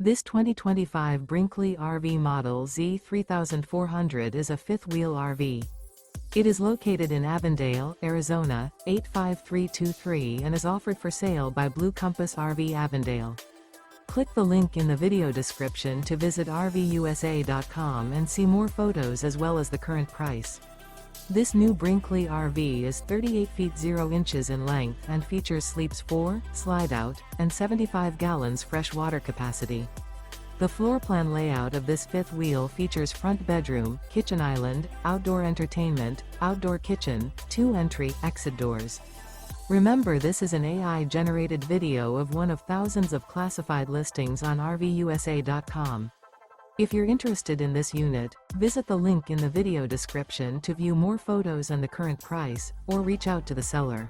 This 2025 Brinkley RV Model Z 3400 is a fifth-wheel RV. It is located in Avondale, Arizona, 85323 and is offered for sale by Blue Compass RV Avondale. Click the link in the video description to visit RVUSA.com and see more photos as well as the current price. This new Brinkley RV is 38 feet 0 inches in length and features sleeps 4, slide-out, and 75 gallons fresh water capacity. The floor plan layout of this fifth wheel features front bedroom, kitchen island, outdoor entertainment, outdoor kitchen, 2 entry/exit doors. Remember, this is an AI-generated video of one of thousands of classified listings on RVUSA.com. If you're interested in this unit, visit the link in the video description to view more photos and the current price, or reach out to the seller.